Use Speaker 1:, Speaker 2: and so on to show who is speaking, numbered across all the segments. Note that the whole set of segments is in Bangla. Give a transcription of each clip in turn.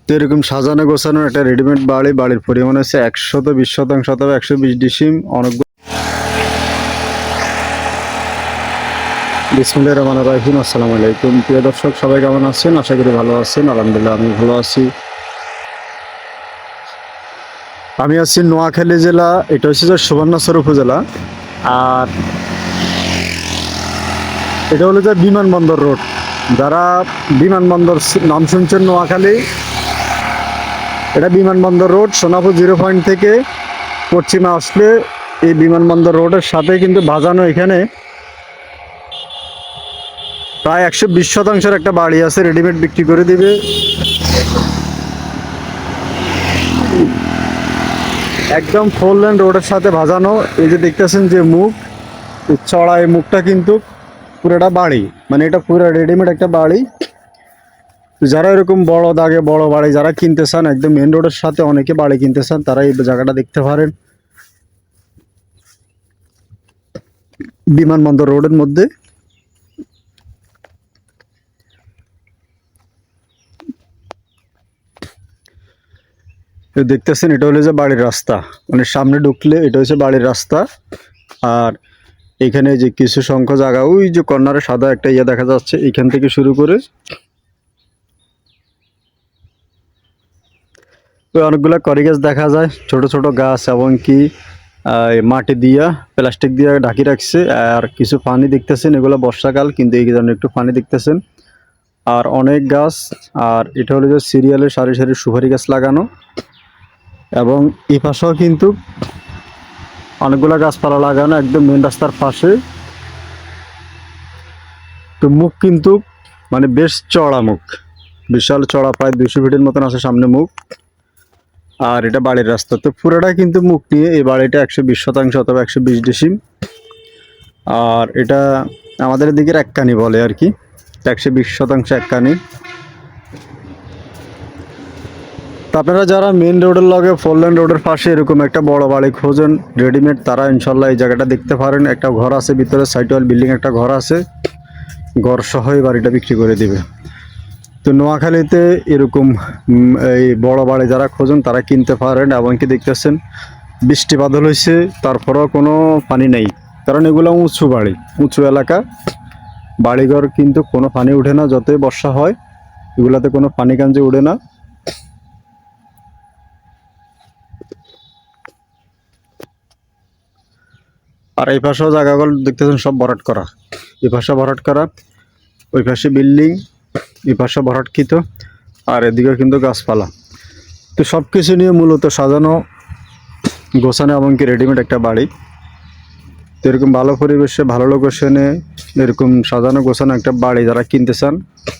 Speaker 1: তো এরকম সাজানো গোছানো একটা রেডিমেড বাড়ি, বাড়ির পরিমাণ হচ্ছে 120 শতাংশ অথবা 120 ডিসিম। অনেক বিসমিল্লাহির রহমানির রহিম। আসসালামু আলাইকুম প্রিয় দর্শক, সবাই কেমন আছেন? আশা করি ভালো আছেন। আলহামদুলিল্লাহ আমি ভালো আছি। আমি আছি নোয়াখালী জেলা, এটা হচ্ছে যে সুবর্ণচর উপজেলা। আর এটা হলো যে বিমানবন্দর রোড। যারা বিমানবন্দর নাম শুনছেন নোয়াখালী, এটা বিমানবন্দর রোড। সোনাপুর 0 পয়েন্ট থেকে পশ্চিমে আসলে এই বিমানবন্দর রোডের সাথে কিন্তু বাজানো এখানে প্রায় 120 শতাংশের একটা বাড়ি আছে, রেডিমেড বিক্রি করে দিবে। একদম 4 লেন রোডের সাথে বাজানো। এই যে দেখতেছেন যে মুখ চড়া, এই মুখটা কিন্তু পুরোটা বাড়ি, মানে এটা পুরো রেডিমেড একটা বাড়ি। যারা এরকম বড় দাগে বড় বাড়ি যারা কিনতে চান, একদম মেন রোডের সাথে অনেকে বাড়ি কিনতে চান, তারা এই জায়গাটা দেখতে পারেন। বিমানবন্দর রোডের মধ্যে দেখতেছেন, এটা হলো যে বাড়ির রাস্তা, মানে সামনে ঢুকলে এটা হচ্ছে বাড়ির রাস্তা। আর এখানে যে কিছু সংখ্যক জায়গা, ওই যে কর্নারে সাদা একটা ইয়ে দেখা যাচ্ছে, এখান থেকে শুরু করে ওই অনেকগুলো করি গাছ দেখা যায়, ছোট ছোট গাছ, এবং কি মাটি দিয়া প্লাস্টিক দিয়া ঢাকি রাখছে। আর কিছু পানি দেখতেছেন, এগুলো বর্ষাকাল কিন্তু এই জন্য একটু পানি দেখতেছেন। আর অনেক গাছ। আর এটা হলো যে সিরিয়ালে সারি সারি সুপারি গাছ লাগানো, এবং এই পাশেও কিন্তু অনেকগুলো গাছপালা লাগানো একদম মেন রাস্তার পাশে। তো মুখ কিন্তু মানে বেশ চড়া মুখ, বিশাল চড়া, প্রায় 200 ফিটের মতন আছে সামনে মুখ। আর এটা বাড়ির রাস্তা। তো পুরোটা কিন্তু মুখ নিয়ে এই বাড়িটা 120 শতাংশ অথবা 120 ডিসিম। আর এটা আমাদের দিকের এককানি বলে আর কি, 120 শতাংশ এককানি। তো আপনারা যারা মেন রোডের লগে 4 লেন রোডের পাশে এরকম একটা বড় বাড়ি খোঁজেন রেডিমেড, তারা ইনশাল্লাহ এই জায়গাটা দেখতে পারেন। একটা ঘর আছে ভিতরে, সাইড ওয়াল বিল্ডিং একটা ঘর আছে, ঘর সহ এই বাড়িটা বিক্রি করে দিবে। তো নোয়াখালীতে এরকম এই বড় বাড়ি যারা খোঁজেন তারা কিনতে পারেন। এবং কি দেখতেছেন বৃষ্টি বাদল হয়েছে, তারপরেও কোনো পানি নেই, কারণ এগুলো উঁচু বাড়ি, উঁচু এলাকা, বাড়িঘর কিন্তু কোনো পানি উঠে না। যতই বর্ষা হয় এগুলাতে কোনো পানি কাঞ্জে উঠে না। আর এই পাশেও জায়গাগুলো দেখতেছেন সব ভরাট করা, এই পাশে ভরাট করা, ওই পাশে বিল্ডিং, এই পাশে ভরাটকৃত, আর এদিকে কিন্তু গাছপালা। তো সব কিছু নিয়ে মূলত সাজানো গোছানো এবং কি রেডিমেড একটা বাড়ি। তো এরকম ভালো পরিবেশে ভালো লোকেশনে এরকম সাজানো গোছানো একটা বাড়ি যারা কিনতে চান,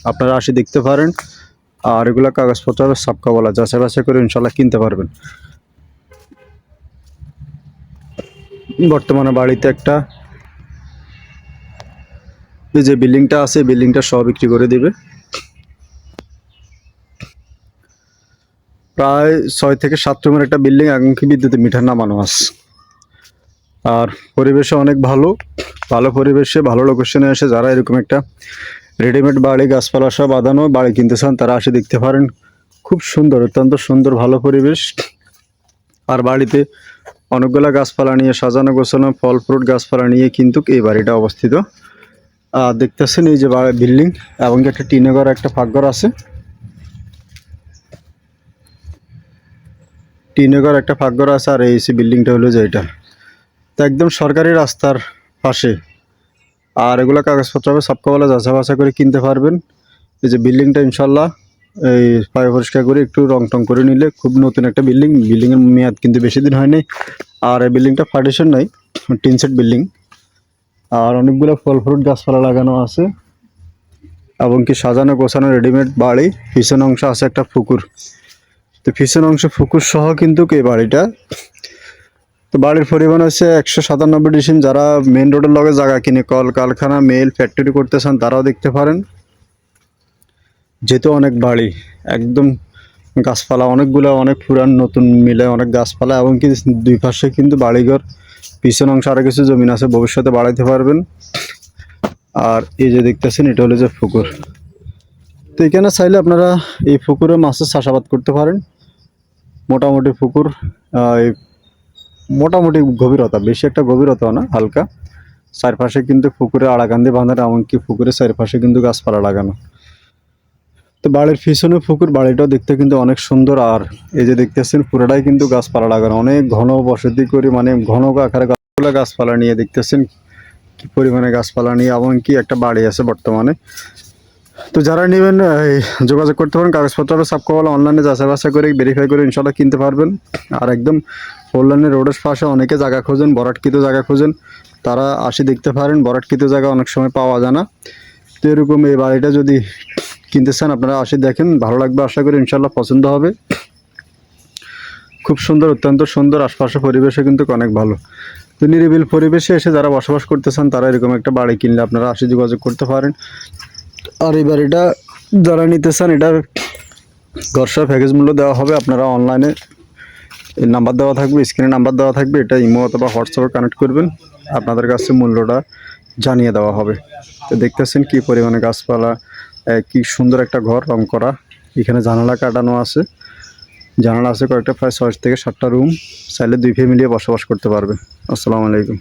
Speaker 1: আপনারা আসি দেখতে পারেন। আর এগুলো কাগজপত্র সাবকা বলা, যাচাই বাছাই করে ইনশাল্লাহ কিনতে পারবেন। বর্তমানে বাড়িতে একটা এই যে বিল্ডিংটা আছে, বিল্ডিংটা সব বিক্রি করে দিবে। প্রায় 6 থেকে 7 রুমের একটা বিল্ডিং, এমনকি বিদ্যুতে মিটার নামানো আছে। আর পরিবেশে অনেক ভালো, ভালো পরিবেশে ভালো লোকেশনে এসে যারা এরকম একটা রেডিমেড বাড়ি গাছপালা সব বাঁধানো বাড়ি কিনতে চান, তারা আসে দেখতে পারেন। খুব সুন্দর, অত্যন্ত সুন্দর, ভালো পরিবেশ। আর বাড়িতে অনেকগুলা গাছপালা নিয়ে সাজানো গোছানো, ফল ফ্রুট গাছপালা নিয়ে কিন্তু এই বাড়িটা অবস্থিত। দেখতেছেন এই যে বিল্ডিং, এবং একটা টিনে ঘর, একটা ফাঁকঘর আছে, টিনে ঘর একটা ফাঁকঘর আছে। আর এই বিল্ডিংটা হলো যে এটা, তো একদম সরকারি রাস্তার পাশে। আর এগুলো কাগজপত্র হবে সবকবেলা যাচাই বাছাই করে কিনতে পারবেন। এই যে বিল্ডিংটা ইনশাল্লাহ এই পায়ে পরিষ্কার করে একটু রং টং করে নিলে, খুব নতুন একটা বিল্ডিং, বিল্ডিংয়ের মেয়াদ কিন্তু বেশি দিন হয়নি। আর এই বিল্ডিংটা পার্টিশন নাই, টিন সেট বিল্ডিং। আর অনেকগুলো ফল ফ্রুট গাছপালা লাগানো আছে, এবং কি সাজানো গোছানো রেডিমেড বাড়ি। পিছন অংশ আছে একটা পুকুর, তো পিছন অংশ পুকুর সহ কিন্তু এই বাড়িটা। তো বাড়ির পরিমাণ হচ্ছে 197 ডিসিম। যারা মেন রোডের লগে জায়গা কিনে কল কারখানা মেল ফ্যাক্টরি করতে চান, তারাও দেখতে পারেন। যেহেতু অনেক বাড়ি, একদম গাছপালা অনেকগুলো, অনেক পুরান নতুন মিলে অনেক গাছপালা, এবং কি দুই পাশে কিন্তু বাড়িঘর, পিছন অংশ আরও কিছু জমিন আছে, ভবিষ্যতে বাড়াইতে পারবেন। আর এই যে দেখতেছেন এটা হলো যে পুকুর। তো এখানে চাইলে আপনারা এই পুকুরে মাছের চাষাবাদ করতে পারেন। মোটামুটি পুকুর, এই মোটামুটি গভীরতা, বেশি একটা গভীরতাও না, হালকা। চারপাশে কিন্তু পুকুরে আড়াকান্দি বাঁধানো, এমনকি পুকুরের চারপাশে কিন্তু গাছপালা লাগানো। তো বাড়ির পিছনে পুকুর, বাড়িটাও দেখতে কিন্তু অনেক সুন্দর। আর এই যে দেখতেছেন পুরোটাই কিন্তু গাছপালা লাগানো, অনেক ঘন বসতি করে, মানে ঘন আকারে গাছপালা নিয়ে দেখতেছেন কি পরিমাণে গাছপালা নিয়ে, এমনকি একটা বাড়ি আছে বর্তমানে। তো যারা নেবেন যোগাযোগ করতে পারেন। কাগজপত্র সাবকওয়ালা অনলাইনে যাচাই বাছাই করে ভেরিফাই করে ইনশাল্লাহ কিনতে পারবেন। আর একদম কল্যাণী রোডের পাশে অনেকে জায়গা খোঁজেন, ভরাটকৃত জায়গা খোঁজেন, তারা আসি দেখতে পারেন। ভরাটকৃত জায়গা অনেক সময় পাওয়া যায় না। তো এরকম এই বাড়িটা যদি কিনতে চান আপনারা আসি দেখেন, ভালো লাগবে আশা করি, ইনশাল্লাহ পছন্দ হবে। খুব সুন্দর, অত্যন্ত সুন্দর, আশপাশে পরিবেশে কিন্তু অনেক ভালো। তো নিরিবিল পরিবেশে এসে যারা বসবাস করতে চান তারা এরকম একটা বাড়ি কিনলে আপনারা আসি যোগাযোগ করতে পারেন। আর এই বাড়িটা যারা নিতে চান, এটার ঘরসহ প্যাকেজ মূল্য দেওয়া হবে। আপনারা অনলাইনে নাম্বার দেওয়া থাকবে, স্ক্রিনে নাম্বার দেওয়া থাকবে, এটা ইমো অথবা হোয়াটসঅ্যাপে কানেক্ট করবেন, আপনাদের কাছে মূল্যটা জানিয়ে দেওয়া হবে। তো দেখতেছেন কি পরিমাণে গাছপালা, কি সুন্দর একটা ঘর রং করা। এখানে জানালা কাটানো আছে, জানালা আছে কয়েকটা, প্রায় 6 থেকে 7টা রুম। চাইলে 2 ফ্যামিলি বসবাস করতে পারবে। আসসালামু আলাইকুম।